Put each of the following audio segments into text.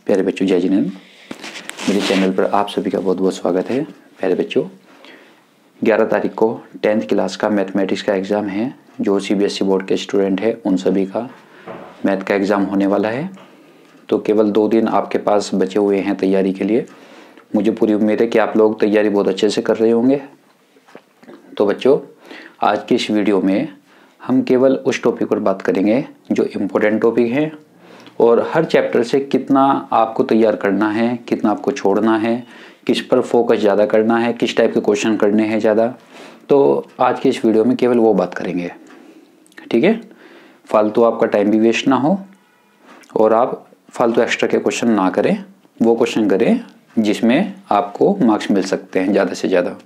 प्यारे बच्चों, जय जिनेंद्र। मेरे चैनल पर आप सभी का बहुत बहुत स्वागत है। प्यारे बच्चों, 11 तारीख को 10th क्लास का मैथमेटिक्स का एग्ज़ाम है। जो CBSE बोर्ड के स्टूडेंट हैं उन सभी का मैथ का एग्ज़ाम होने वाला है। तो केवल 2 दिन आपके पास बचे हुए हैं तैयारी के लिए। मुझे पूरी उम्मीद है कि आप लोग तैयारी बहुत अच्छे से कर रहे होंगे। तो बच्चों, आज की इस वीडियो में हम केवल उस टॉपिक पर बात करेंगे जो इम्पोर्टेंट टॉपिक है और हर चैप्टर से कितना आपको तैयार करना है, कितना आपको छोड़ना है, किस पर फोकस ज़्यादा करना है, किस टाइप के क्वेश्चन करने हैं ज़्यादा। तो आज की इस वीडियो में केवल वो बात करेंगे, ठीक है। फालतू आपका टाइम भी वेस्ट ना हो और आप फालतू एक्स्ट्रा के क्वेश्चन ना करें। वो क्वेश्चन करें जिसमें आपको मार्क्स मिल सकते हैं ज़्यादा से ज़्यादा।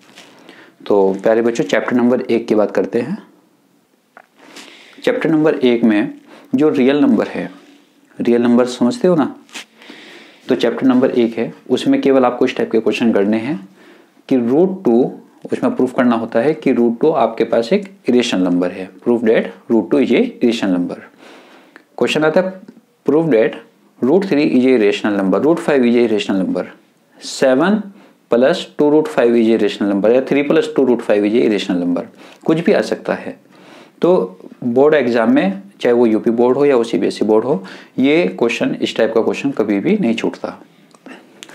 तो प्यारे बच्चों, चैप्टर नंबर 1 की बात करते हैं। चैप्टर नंबर 1 में जो रियल नंबर है, रियल नंबर समझते हो ना, तो चैप्टर नंबर 1 है, उसमें केवल आपको इस टाइप के क्वेश्चन करने हैं कि √2, उसमें प्रूफ करना होता है कि √2 आपके पास एक इरेशनल नंबर है। Proof that √2 is a irrational number. Question आता है proof that √3 is a irrational number, √5 is a irrational number, 7 + 2√5 is a irrational number, या 3 + 2√5 इज ए इरेशनल नंबर। कुछ भी आ सकता है। तो बोर्ड एग्जाम में, चाहे वो यूपी बोर्ड हो या वो CBSE बोर्ड हो, ये क्वेश्चन, इस टाइप का क्वेश्चन कभी भी नहीं छूटता,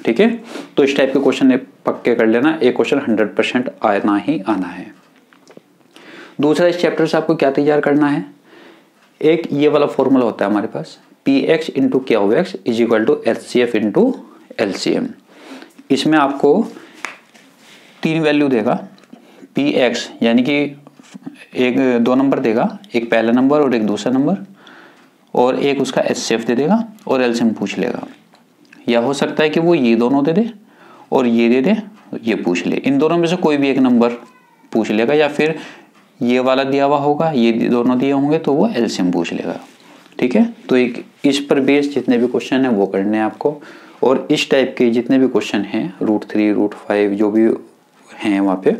ठीक है। तो इस टाइप के क्वेश्चन पक्के कर लेना। एक क्वेश्चन 100% आना ही आना है। दूसरा, इस चैप्टर से आपको क्या तैयार करना है, एक ये वाला फॉर्मूला होता है हमारे पास, Px × Qx = HCF × LCM। इसमें आपको 3 वैल्यू देगा। Px यानी कि एक 2 नंबर देगा, एक पहला नंबर और एक दूसरा नंबर, और एक उसका HCF दे देगा और LCM पूछ लेगा। या हो सकता है कि वो ये दोनों दे दे और ये दे दे, ये पूछ ले। इन दोनों में से कोई भी एक नंबर पूछ लेगा, या फिर ये वाला दिया हुआ होगा, ये दोनों दिए होंगे तो वो LCM पूछ लेगा, ठीक है। तो एक इस पर बेस जितने भी क्वेश्चन हैं वो करने हैं आपको। और इस टाइप के जितने भी क्वेश्चन हैं, √3 √5 जो भी हैं वहाँ पे,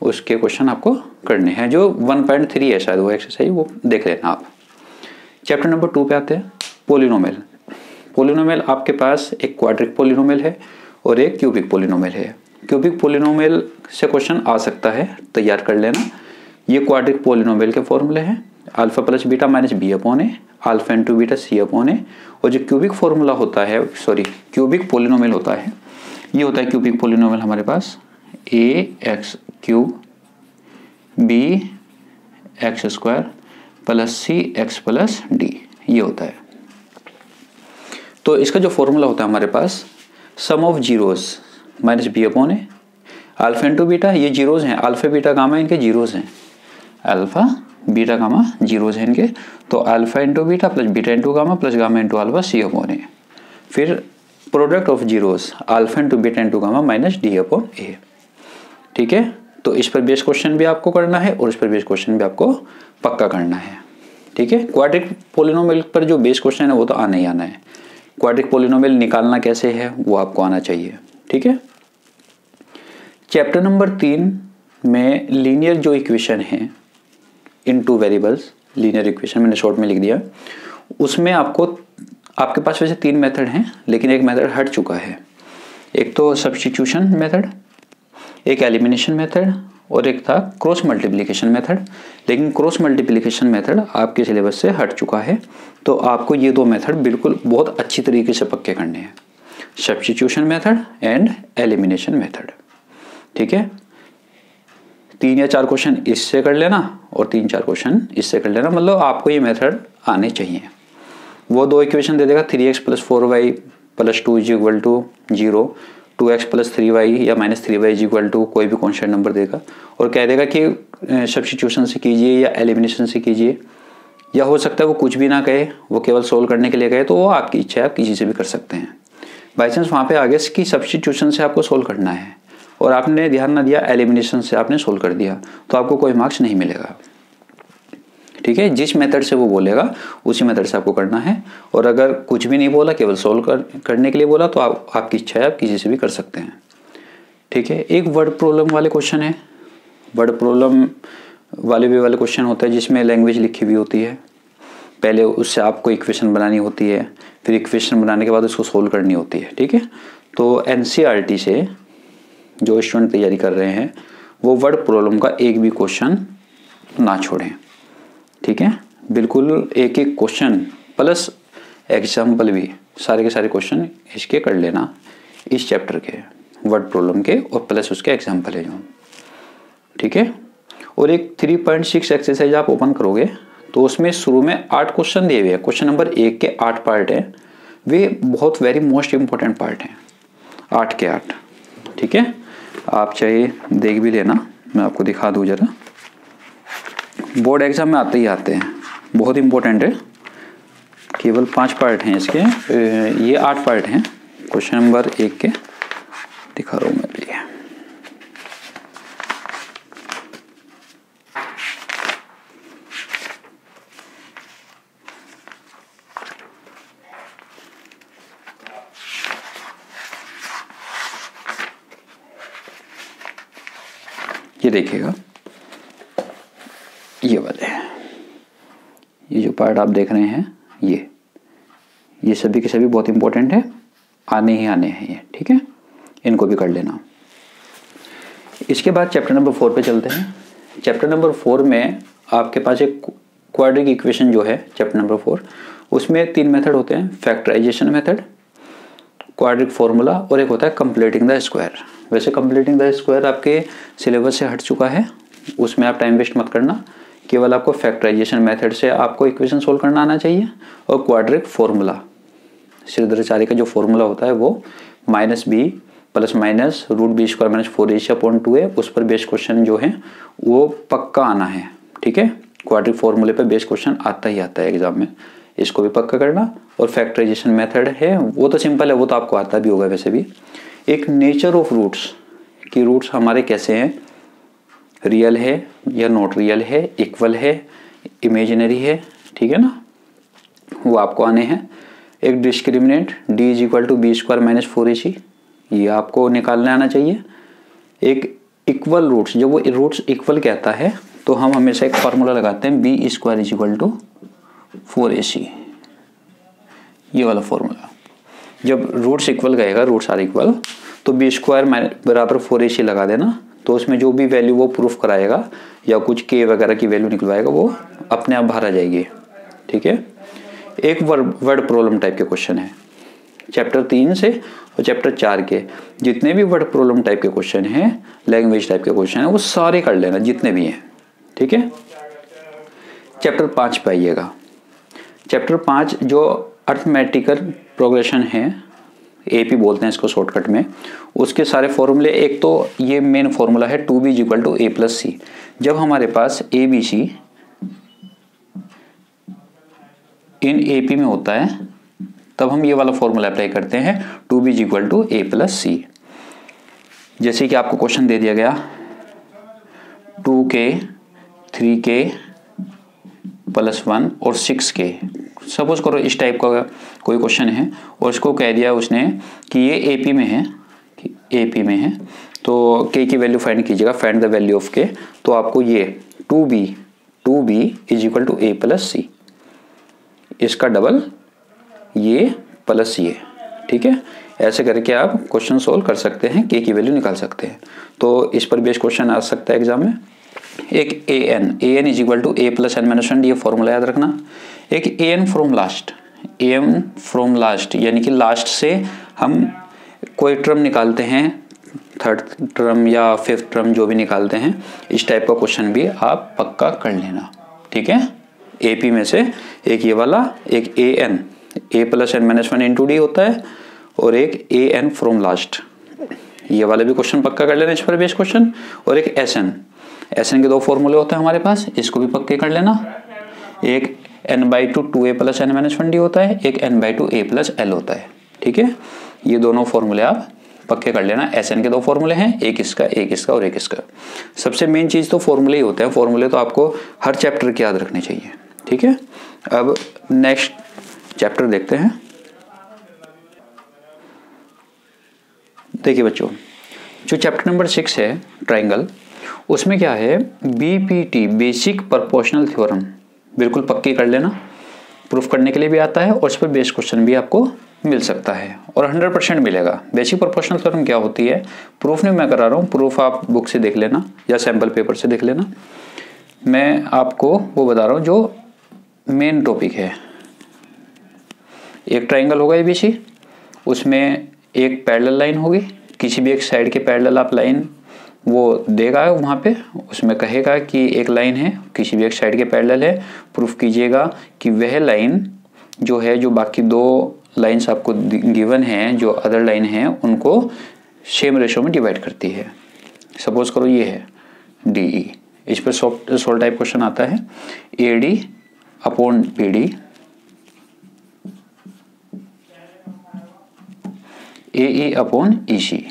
उसके क्वेश्चन आपको करने हैं। जो 1.3 है शायद वो एक्सरसाइज, वो देख लेना आप। चैप्टर नंबर 2 पे आते हैं, पोलिनोमियल। पोलिनोमियल आपके पास एक क्वाड्रिक पोलिनोमियल है और एक क्यूबिक पोलिनोमियल है। क्यूबिक पोलिनोमियल से क्वेश्चन आ सकता है, तैयार कर लेना। ये क्वाड्रिक पोलिनोमियल के फॉर्मूले हैं, α + β - b/a, α × β c/a। और जो क्यूबिक फॉर्मूला होता है, क्यूबिक पोलिनोमियल होता है, ये होता है क्यूबिक पोलिनोमियल हमारे पास ax³ bx² + cx + d, ये होता है। तो इसका जो फॉर्मूला होता है हमारे पास, सम ऑफ जीरोस -b/a, α × β, ये जीरोस हैं, α β गामा इनके जीरोस हैं, α β गामा जीरोस हैं इनके। तो α × β + β × गामा + गामा × α c/a। फिर product of zeros α × β × gamma -d/a, ठीक है। तो इस पर बेस क्वेश्चन भी आपको करना है और इस पर बेस क्वेश्चन भी आपको पक्का करना है, ठीक है। क्वाड्रिक पोलिनोमियल पर जो बेस क्वेश्चन है वो तो आना ही आना है। क्वाड्रिक पोलिनोमियल निकालना कैसे है वो आपको आना चाहिए, ठीक है। चैप्टर नंबर 3 में लीनियर जो इक्वेशन है इन 2 वेरिएबल्स, लीनियर इक्वेशन मैंने शॉर्ट में लिख दिया। उसमें आपके पास वैसे 3 मेथड हैं, लेकिन एक मेथड हट चुका है। एक तो सब्स्टिट्यूशन मेथड, एक एलिमिनेशन मेथड और एक था क्रॉस मल्टीप्लिकेशन मेथड। लेकिन क्रॉस मल्टीप्लिकेशन मेथड आपके सिलेबस से हट चुका है। तो आपको ये 2 मेथड बिल्कुल बहुत अच्छी तरीके से पक्के करने हैं, substitution method and elimination method, ठीक है। 3 या 4 क्वेश्चन इससे कर लेना और 3-4 क्वेश्चन इससे कर लेना, मतलब आपको ये मेथड आने चाहिए। वो 2 इक्वेशन दे देगा, 3x + 4y + 2 = 0, 2x + 3y या -3y = कोई भी कॉन्स्टेंट नंबर देगा और कह देगा कि सब्स्टिट्यूशन से कीजिए या एलिमिनेशन से कीजिए। या हो सकता है वो कुछ भी ना कहे, वो केवल सोल्व करने के लिए कहे, तो वो आपकी इच्छा है, आप किसी से भी कर सकते हैं। बाई चांस वहाँ पे आगे कि सब्स्टिट्यूशन से आपको सोल्व करना है और आपने ध्यान ना दिया, एलिमिनेशन से आपने सोल्व कर दिया, तो आपको कोई मार्क्स नहीं मिलेगा, ठीक है। जिस मेथड से वो बोलेगा उसी मेथड से आपको करना है। और अगर कुछ भी नहीं बोला, केवल सोल्व करने के लिए बोला, तो आपकी इच्छा है, आप किसी से भी कर सकते हैं, ठीक है। एक वर्ड प्रॉब्लम वाले क्वेश्चन है। वर्ड प्रॉब्लम वाले क्वेश्चन होता है जिसमें लैंग्वेज लिखी हुई होती है। पहले उससे आपको इक्वेशन बनानी होती है, फिर इक्वेशन बनाने के बाद उसको सोल्व करनी होती है, ठीक है। तो एनसीईआरटी से जो स्टूडेंट तैयारी कर रहे हैं वो वर्ड प्रॉब्लम का एक भी क्वेश्चन ना छोड़ें, ठीक है। बिल्कुल एक एक क्वेश्चन प्लस एग्जाम्पल भी सारे के सारे क्वेश्चन इसके कर लेना, इस चैप्टर के वर्ड प्रॉब्लम के, और प्लस उसके एग्जाम्पल है जो, ठीक है। और एक 3.6 एक्सरसाइज आप ओपन करोगे तो उसमें शुरू में 8 क्वेश्चन दिए हुए हैं। क्वेश्चन नंबर 1 के 8 पार्ट हैं, वे बहुत वेरी मोस्ट इंपॉर्टेंट पार्ट हैं, 8 के 8, ठीक है। आप चाहे देख भी लेना, मैं आपको दिखा दूँ ज़रा। बोर्ड एग्जाम में आते ही आते हैं, बहुत इंपॉर्टेंट है। केवल 5 पार्ट हैं इसके, ये 8 पार्ट हैं। क्वेश्चन नंबर 1 के दिखा रहा हूँ मैं भी, ये देखिएगा, ये वाले, ये जो पार्ट आप देख रहे हैं ये सभी के सभी बहुत इंपॉर्टेंट है, आने ही आने हैं ये, ठीक है। इनको भी कर लेना। इसके बाद चैप्टर नंबर 4 पे चलते हैं। चैप्टर नंबर 4 में आपके पास एक क्वाड्रिक इक्वेशन जो है चैप्टर नंबर 4, उसमें 3 मेथड होते हैं, फैक्टराइजेशन मेथड, क्वाड्रिक फॉर्मूला, और एक होता है कंप्लीटिंग द स्क्वायर। वैसे कंप्लीटिंग द स्क्वायर आपके सिलेबस से हट चुका है, उसमें आप टाइम वेस्ट मत करना। केवल आपको फैक्टराइजेशन मेथड से आपको इक्वेशन सोल्व करना आना चाहिए, और क्वाड्रिक फॉर्मूला, श्रीधराचार्य का जो फॉर्मूला होता है वो -b plus minus √b² - 4ac/2a, उस पर बेस्ड क्वेश्चन जो है वो पक्का आना है, ठीक है। क्वाड्रिक फॉर्मूले पर बेस्ड क्वेश्चन आता ही आता है एग्जाम में, इसको भी पक्का करना। और फैक्टराइजेशन मेथड है वो तो सिंपल है, वो तो आपको आता भी होगा वैसे भी। एक नेचर ऑफ रूट्स, कि रूट्स हमारे कैसे हैं, रियल है या नॉट रियल है, इक्वल है, इमेजिनरी है, ठीक है ना, वो आपको आने हैं। एक डिस्क्रिमिनेंट d = b² - 4ac, ये आपको निकालने आना चाहिए। एक इक्वल रूट्स, जब वो रूट्स इक्वल कहता है तो हम हमेशा एक फार्मूला लगाते हैं, b² = 4ac, ये वाला फॉर्मूला। जब रूट्स इक्वल कहेगा, रूट्स आर इक्वल, तो b² = 4ac लगा देना, तो उसमें जो भी वैल्यू वो प्रूफ कराएगा या कुछ k वगैरह की वैल्यू निकलवाएगा वो अपने आप बाहर आ जाएगी, ठीक है। एक वर्ड प्रॉब्लम टाइप के क्वेश्चन है चैप्टर 3 से, और चैप्टर 4 के जितने भी वर्ड प्रॉब्लम टाइप के क्वेश्चन हैं, लैंग्वेज टाइप के क्वेश्चन हैं, वो सारे कर लेना जितने भी हैं, ठीक है। चैप्टर 5 पे आइएगा। चैप्टर 5 जो अर्थमेटिकल प्रोग्रेशन है, AP बोलते हैं इसको शॉर्टकट में, उसके सारे फॉर्मूले, एक तो ये मेन फॉर्मूला है 2b = a + c। जब हमारे पास ABC इन AP में होता है तब हम ये वाला फॉर्मूला अप्लाई करते हैं, 2b = a + c। जैसे कि आपको क्वेश्चन दे दिया गया 2k 3k + 1 और 6k, सपोज करो इस टाइप का कोई क्वेश्चन है, और इसको कह दिया उसने कि ये AP में है, तो k की वैल्यू फाइंड कीजिएगा, find the value of k। तो आपको ये 2b = a + c, इसका डबल ये प्लस ये, ठीक है। ऐसे करके आप क्वेश्चन सोल्व कर सकते हैं, k की वैल्यू निकाल सकते हैं। तो इस पर बेस्ड क्वेश्चन आ सकता है एग्जाम में। एक an = a + n - 1, ये फॉर्मूला याद रखना। एक an फ्रॉम लास्ट, यानी कि लास्ट से हम कोई टर्म निकालते हैं, 3rd टर्म या 5th टर्म जो भी निकालते हैं, इस टाइप का क्वेश्चन भी आप पक्का कर लेना, ठीक है। AP में से एक ये वाला, एक an a + n - 1 × d होता है, और एक an फ्रॉम लास्ट, ये वाला भी क्वेश्चन पक्का कर लेना, इस पर बेस्ड क्वेश्चन। और एक SN के 2 फॉर्मूले होते हैं हमारे पास, इसको भी पक्के कर लेना। एक n/2 2a + n - 1d होता है, एक n/2 a + l होता है, ठीक है। ये दोनों फॉर्मूले आप पक्के कर लेना। SN के 2 फॉर्मूले हैं, एक इसका और एक इसका। सबसे मेन चीज़ तो फॉर्मूले ही होते हैं, फॉर्मूले तो आपको हर चैप्टर के याद रखने चाहिए, ठीक है। अब नेक्स्ट चैप्टर देखते हैं। देखिए बच्चों, जो चैप्टर नंबर 6 है ट्राइंगल, उसमें क्या है, BPT बेसिक प्रोपोर्शनल थ्योरम, बिल्कुल पक्की कर लेना। प्रूफ करने के लिए भी आता है और इस पर बेस्ड क्वेश्चन भी आपको मिल सकता है और 100% मिलेगा। बेसिक प्रोपोर्शनल थ्योरम क्या होती है, प्रूफ नहीं मैं करा रहा हूँ, प्रूफ आप बुक से देख लेना या सैम्पल पेपर से देख लेना। मैं आपको वो बता रहा हूँ जो मेन टॉपिक है। एक ट्राइंगल होगा ABC, उसमें एक पैरेलल लाइन होगी, किसी भी एक साइड के पैरेलल आप लाइन वो देगा वहाँ पे, उसमें कहेगा कि एक लाइन है किसी भी एक साइड के पैरेलल है, प्रूफ कीजिएगा कि वह लाइन जो है, जो बाकी दो लाइंस आपको गिवन हैं, जो अदर लाइन हैं, उनको सेम रेशो में डिवाइड करती है। सपोज करो ये है DE, इस पर सोल्व टाइप क्वेश्चन आता है AD upon BD AE upon EC।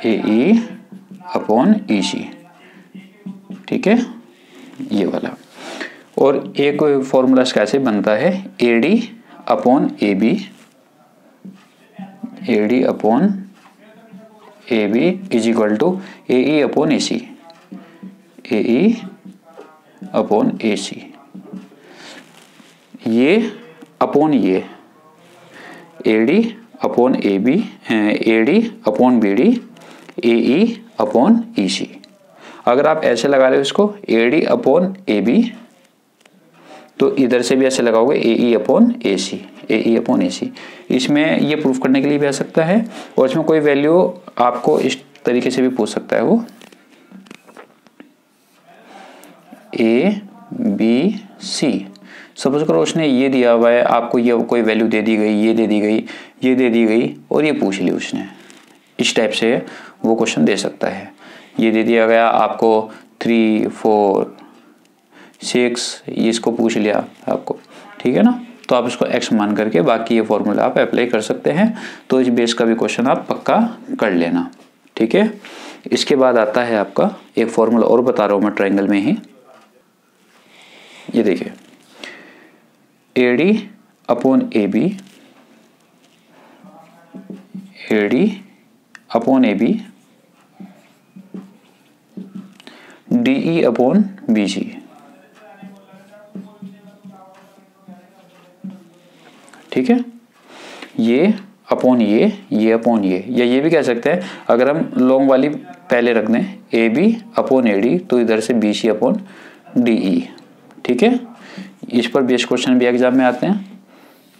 AE upon EC, ठीक है, ये वाला। और एक फॉर्मूला कैसे बनता है, AD upon AB, AD upon AB is equal to AE upon AC, AE upon AC, ये अपॉन ये AD upon AB, AD upon BD, AE upon EC। अगर आप ऐसे लगा रहे हो इसको AD अपॉन AB, तो इधर से भी ऐसे लगाओगे AE upon AC, AE upon AC। इसमें ये प्रूफ करने के लिए भी आ सकता है और इसमें कोई वैल्यू आपको इस तरीके से भी पूछ सकता है, वो ABC। सपोज करो उसने ये दिया हुआ है, आपको ये कोई वैल्यू दे दी गई, ये दे दी गई, ये दे दी गई और ये पूछ ली उसने, इस टाइप से वो क्वेश्चन दे सकता है। ये दे दिया गया आपको 3, 4, 6, ये इसको पूछ लिया आपको, ठीक है ना, तो आप इसको x मान करके बाकी ये फॉर्मूला आप अप्लाई कर सकते हैं। तो इस बेस का भी क्वेश्चन आप पक्का कर लेना, ठीक है। इसके बाद आता है आपका एक फॉर्मूला और बता रहा हूँ मैं ट्राइंगल में ही, ये देखिए AD upon AB, AD upon AB, DE upon BC, ठीक है, ये अपॉन ये अपॉन ये, या ये भी कह सकते हैं अगर हम लॉन्ग वाली पहले रख दें AB अपॉन AD, तो इधर से BC अपॉन DE, ठीक है। इस पर बेस्ड क्वेश्चन भी एग्जाम में आते हैं।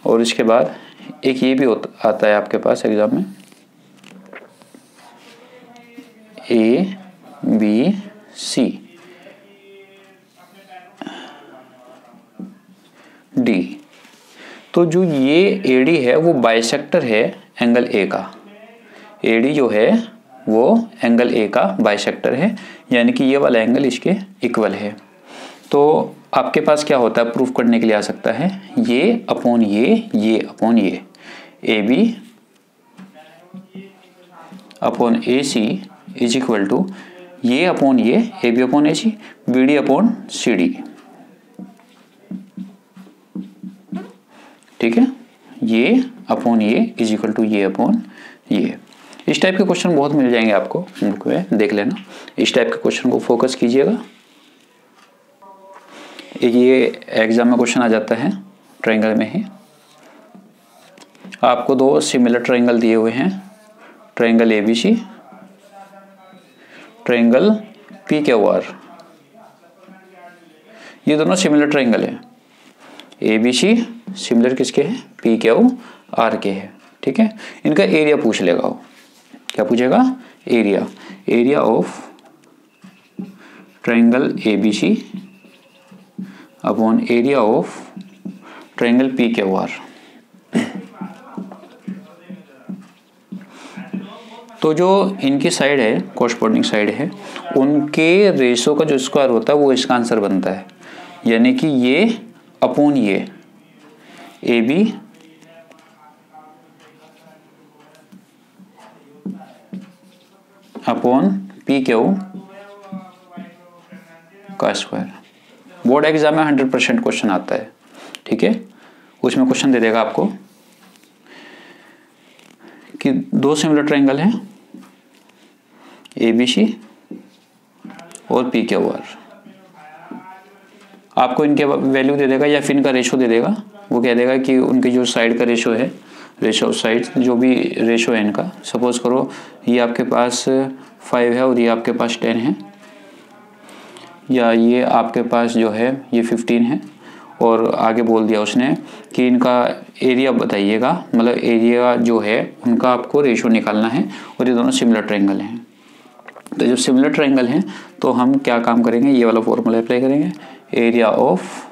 और इसके बाद एक ये भी आता है आपके पास एग्जाम में, ABC D। तो जो ये AD है वो बाइसेक्टर है एंगल A का, AD जो है वो एंगल A का बाइसेक्टर है, यानी कि ये वाला एंगल इसके इक्वल है। तो आपके पास क्या होता है, प्रूफ करने के लिए आ सकता है ये अपॉन ये अपॉन ये, AB upon AC is equal to ये अपॉन ये AB upon AC, BD upon CD, ठीक है, ये अपॉन ये इज इक्वल टू ये अपॉन ये। इस टाइप के क्वेश्चन बहुत मिल जाएंगे आपको, बुक में देख लेना, इस टाइप के क्वेश्चन को फोकस कीजिएगा। ये एग्जाम में क्वेश्चन आ जाता है ट्रायंगल में ही, आपको दो सिमिलर ट्रायंगल दिए हुए हैं, ट्रायंगल ABC, ट्रायंगल PQR, ये दोनों सिमिलर ट्रायंगल है। ABC सिमिलर किसके हैं, PQR के हैं, ठीक है। इनका एरिया पूछ लेगा वो, क्या पूछेगा, area of triangle ABC upon area of triangle PQR। तो जो इनकी साइड है, कॉरस्पॉन्डिंग साइड है, उनके रेशो का जो स्क्वायर होता है वो इसका आंसर बनता है, यानी कि ये अपॉन ये AB अपॉन PQ का स्क्वायर। बोर्ड एग्जाम में 100% क्वेश्चन आता है, ठीक है। उसमें क्वेश्चन दे देगा आपको कि दो सिमिलर ट्रायंगल हैं ABC, और पी क्यू आर। आपको इनके वैल्यू दे देगा या फिर इनका रेशो दे देगा। वो कह देगा कि उनकी जो साइड का रेशो है, रेशो ऑफ साइड जो भी रेशो है इनका, सपोज करो ये आपके पास 5 है और ये आपके पास 10 है, या ये आपके पास जो है ये 15 है, और आगे बोल दिया उसने कि इनका एरिया बताइएगा, मतलब एरिया जो है उनका आपको रेशो निकालना है, और ये दोनों सिमिलर ट्रायंगल हैं। तो जब सिमिलर ट्रायंगल हैं तो हम क्या काम करेंगे, ये वाला फॉर्मूला अप्लाई करेंगे, area of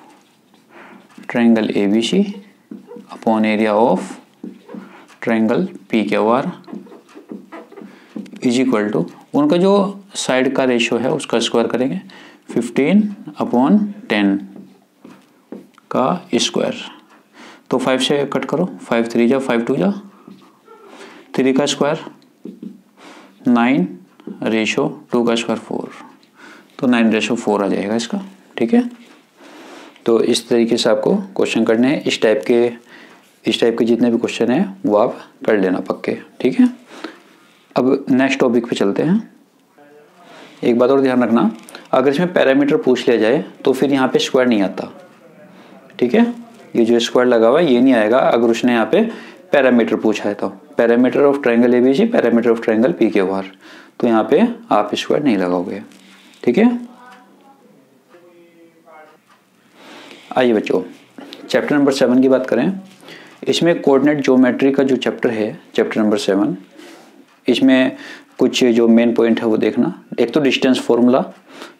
triangle ABC upon area of triangle PQR is equal to उनका जो साइड का रेशो है उसका स्क्वायर करेंगे 15 अपॉन 10 का स्क्वायर। तो 5 से कट करो, 5 3 जा 5 2 जा 3 का स्क्वायर 9 रेशो 2 का स्क्वायर 4, तो 9 रेशो 4 आ जाएगा इसका। ठीक है, तो इस तरीके से आपको क्वेश्चन करने हैं। इस टाइप के जितने भी क्वेश्चन हैं वो आप कर लेना पक्के। ठीक है, अब नेक्स्ट टॉपिक पे चलते हैं। एक बात और ध्यान रखना, अगर इसमें पैरामीटर पूछ लिया जाए तो फिर यहाँ पे स्क्वायर नहीं आता। ठीक है, ये जो स्क्वायर लगा हुआ है ये नहीं आएगा अगर उसने यहाँ पे पैरामीटर पूछा है तो। Parameter of triangle ABC, parameter of triangle PQR, तो यहाँ पे आप स्क्वायर नहीं लगाओगे। ठीक है, आइए बच्चों चैप्टर नंबर 7 की बात करें। इसमें कोऑर्डिनेट ज्योमेट्री का जो चैप्टर है, चैप्टर नंबर 7, इसमें कुछ जो मेन पॉइंट है वो देखना। एक तो distance formula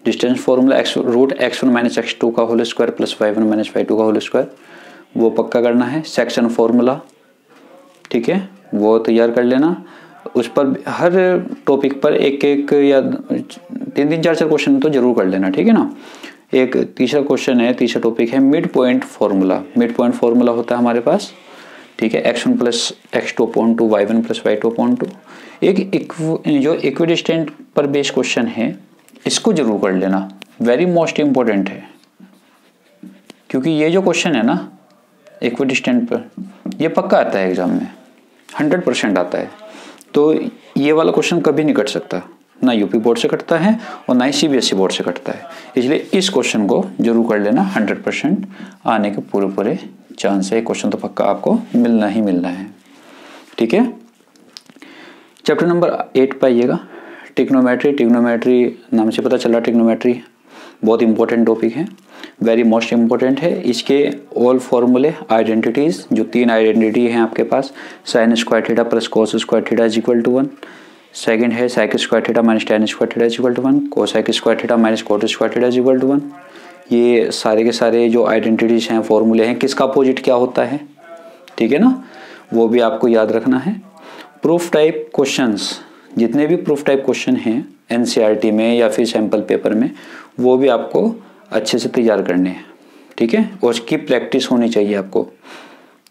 root x1 minus x2 का whole square plus y1 minus y2 का होल स्क्वायर, वो पक्का करना है। सेक्शन फार्मूला, ठीक है, वो तैयार कर लेना। उस पर हर टॉपिक पर एक एक या 3 4 क्वेश्चन तो जरूर कर लेना। ठीक है ना। एक तीसरा क्वेश्चन है, तीसरा टॉपिक है mid point formula. Mid point formula होता है हमारे पास, ठीक है, x1 plus x2 upon 2, y1 plus y2 upon 2। एक जो इक्विडिस्टेंट पर बेस्ड क्वेश्चन है इसको जरूर कर लेना, वेरी मोस्ट इम्पोर्टेंट है, क्योंकि ये जो क्वेश्चन है ना इक्विडिस्टेंट पर, ये पक्का आता है एग्जाम में, 100% आता है। तो ये वाला क्वेश्चन कभी नहीं कट सकता, ना यूपी बोर्ड से कटता है और ना ही CBSE बोर्ड से कटता है। इसलिए इस क्वेश्चन को जरूर कर लेना, 100% आने के पूरे चांस है। क्वेश्चन तो पक्का आपको मिलना ही मिलना है। ठीक है, चैप्टर नंबर 8 पे आइएगा, ट्रिग्नोमेट्री नाम से पता चला, ट्रिग्नोमेट्री बहुत इंपॉर्टेंट टॉपिक है, वेरी मोस्ट इम्पोर्टेंट है। इसके ऑल फॉर्मूले, आइडेंटिटीज, जो 3 आइडेंटिटी हैं आपके पास, sin square theta plus cos square theta is equal to 1। Second है sec square theta minus tan square theta is equal to 1, cosec square theta minus cot square theta is equal to 1। ये सारे के सारे जो identities हैं, फॉर्मूले हैं, किसका अपोजिट क्या होता है, ठीक है ना, वो भी आपको याद रखना है। प्रूफ टाइप क्वेश्चंस, जितने भी प्रूफ टाइप क्वेश्चन हैं NCERT में या फिर सैम्पल पेपर में, वो भी आपको अच्छे से तैयार करने हैं। ठीक है, और उसकी प्रैक्टिस होनी चाहिए आपको,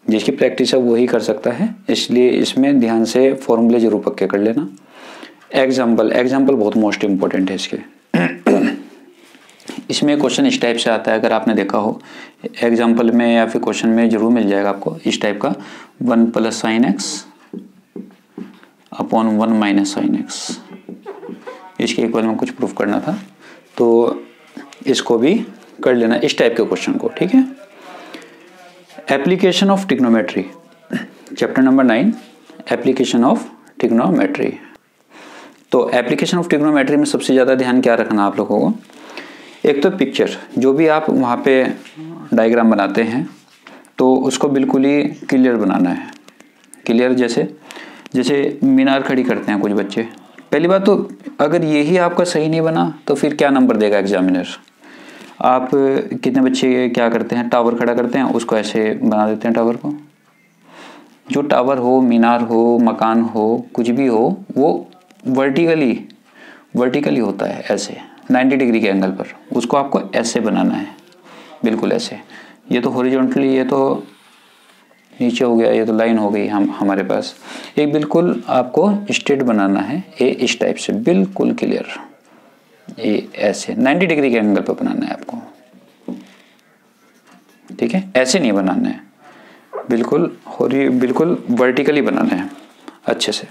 जिसकी प्रैक्टिस है वही कर सकता है, इसलिए इसमें ध्यान से फॉर्मूले जरूर पक्के कर लेना। एग्जाम्पल बहुत मोस्ट इम्पोर्टेंट है इसके। इसमें क्वेश्चन इस टाइप से आता है, अगर आपने देखा हो एग्जाम्पल में या फिर क्वेश्चन में जरूर मिल जाएगा आपको इस टाइप का, 1 plus sine x upon 1 minus sine x, इसके इक्वल में कुछ प्रूफ करना था, तो इसको भी कर लेना, इस टाइप के क्वेश्चन को। ठीक है, application of trigonometry, chapter number 9, application of trigonometry. तो एप्लीकेशन ऑफ ट्रिग्नोमेट्री में सबसे ज़्यादा ध्यान क्या रखना आप लोगों को, एक तो पिक्चर, जो भी आप वहाँ पे डायग्राम बनाते हैं तो उसको बिल्कुल ही क्लियर बनाना है। क्लियर जैसे मीनार खड़ी करते हैं कुछ बच्चे, पहली बात तो अगर यही आपका सही नहीं बना तो फिर क्या नंबर देगा एग्जामिनर। आप कितने बच्चे क्या करते हैं, टावर खड़ा करते हैं, उसको ऐसे बना देते हैं टावर को। जो टावर हो, मीनार हो, मकान हो, कुछ भी हो, वो वर्टिकली होता है, ऐसे 90 डिग्री के एंगल पर, उसको आपको ऐसे बनाना है, बिल्कुल ऐसे। ये तो हॉरिजॉन्टली, ये तो नीचे हो गया, ये तो लाइन हो गई हमारे पास। एक बिल्कुल आपको स्ट्रेट बनाना है, ये इस टाइप से बिल्कुल क्लियर, ये ऐसे 90 डिग्री के एंगल पर बनाना है आपको। ठीक है, ऐसे नहीं बनाना है, बिल्कुल वर्टिकली बनाना है अच्छे से।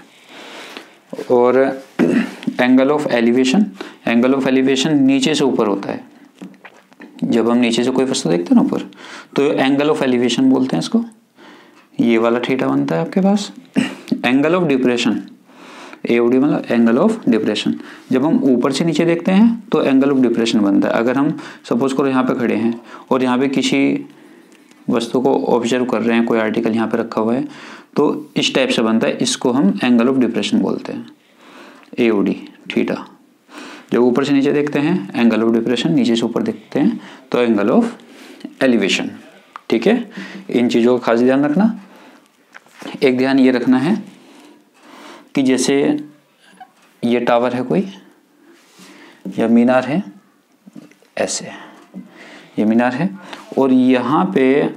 और angle of elevation, angle of elevation नीचे से ऊपर होता है। जब हम नीचे से कोई वस्तु देखते हैं ना ऊपर, तो एंगल ऑफ एलिवेशन बोलते हैं इसको। ये वाला थीटा बनता है आपके पास। एंगल ऑफ डिप्रेशन, एओडी मतलब एंगल ऑफ डिप्रेशन। जब हम ऊपर से नीचे देखते हैं तो एंगल ऑफ डिप्रेशन बनता है। अगर हम सपोज करो यहाँ पे खड़े हैं और यहाँ पे किसी वस्तु को ऑब्जर्व कर रहे हैं, कोई आर्टिकल यहाँ पे रखा हुआ है, तो इस टाइप से बनता है। इसको हम एंगल ऑफ डिप्रेशन बोलते हैं, एओडी थीटा। जब ऊपर से नीचे देखते हैं एंगल ऑफ डिप्रेशन, नीचे से ऊपर देखते हैं तो एंगल ऑफ एलिवेशन। ठीक है, इन चीज़ों का खास ध्यान रखना। एक ध्यान ये रखना है कि जैसे ये टावर है कोई या मीनार है, ऐसे ये मीनार है और यहाँ पे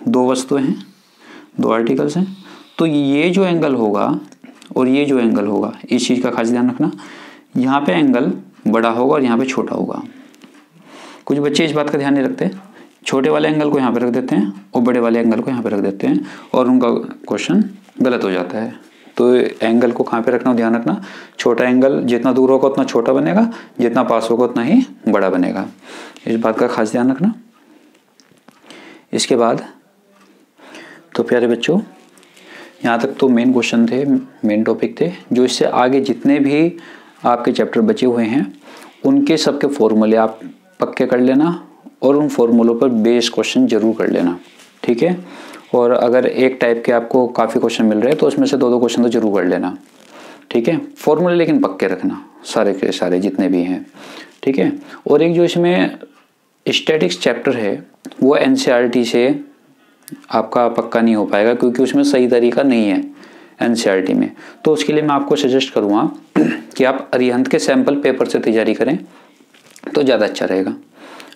दो वस्तुएं हैं, दो आर्टिकल्स हैं, तो ये जो एंगल होगा और ये जो एंगल होगा, इस चीज़ का खास ध्यान रखना। यहाँ पे एंगल बड़ा होगा और यहाँ पे छोटा होगा। कुछ बच्चे इस बात का ध्यान नहीं रखते, छोटे वाले एंगल को यहाँ पे रख देते हैं और बड़े वाले एंगल को यहाँ पे रख देते हैं और उनका क्वेश्चन गलत हो जाता है। तो एंगल को कहाँ पे रखना, ध्यान रखना। छोटा एंगल जितना दूर होगा उतना छोटा बनेगा, जितना पास होगा उतना ही बड़ा बनेगा। इस बात का खास ध्यान रखना। इसके बाद तो प्यारे बच्चों, यहाँ तक तो मेन क्वेश्चन थे, मेन टॉपिक थे। जो इससे आगे जितने भी आपके चैप्टर बचे हुए हैं उनके सबके फॉर्मूले आप पक्के कर लेना और उन फॉर्मूलों पर बेस क्वेश्चन जरूर कर लेना। ठीक है, और अगर एक टाइप के आपको काफ़ी क्वेश्चन मिल रहे हैं तो उसमें से 2-2 क्वेश्चन तो जरूर कर लेना। ठीक है, फॉर्मूले लेकिन पक्के रखना, सारे के सारे जितने भी हैं। ठीक है, और एक जो इसमें स्टैटिक्स चैप्टर है वो एनसीईआरटी से आपका पक्का नहीं हो पाएगा, क्योंकि उसमें सही तरीका नहीं है एनसीईआरटी में। तो उसके लिए मैं आपको सजेस्ट करूँगा कि आप अरिहंत के सैम्पल पेपर से तैयारी करें तो ज़्यादा अच्छा रहेगा।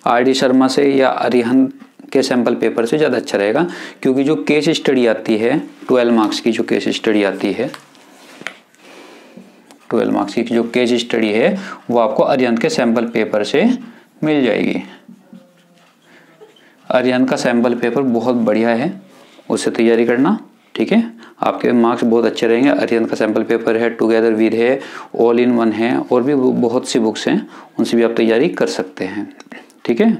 आर.डी. शर्मा से या अरिहंत के सैम्पल पेपर से ज़्यादा अच्छा रहेगा, क्योंकि जो केस स्टडी आती है 12 मार्क्स की, जो केस स्टडी आती है 12 मार्क्स की जो केस स्टडी है वो आपको अरिहंत के सैम्पल पेपर से मिल जाएगी। अरिहंत का सैम्पल पेपर बहुत बढ़िया है, उससे तैयारी करना। ठीक है, आपके मार्क्स बहुत अच्छे रहेंगे। अरिहंत का सैम्पल पेपर है, टुगेदर विद है, ऑल इन वन है, और भी बहुत सी बुक्स हैं, उनसे भी आप तैयारी कर सकते हैं। ठीक है,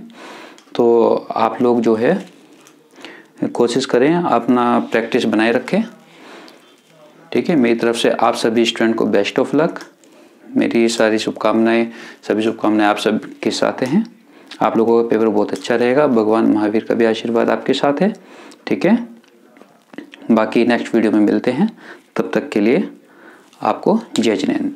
तो आप लोग जो है कोशिश करें, अपना प्रैक्टिस बनाए रखें। ठीक है, मेरी तरफ से आप सभी स्टूडेंट को बेस्ट ऑफ लक। मेरी सारी शुभकामनाएं, सभी शुभकामनाएं आप सब के साथ हैं। आप लोगों का पेपर बहुत अच्छा रहेगा, भगवान महावीर का भी आशीर्वाद आपके साथ है। ठीक है, बाकी नेक्स्ट वीडियो में मिलते हैं, तब तक के लिए आपको जय जिनेंद्र।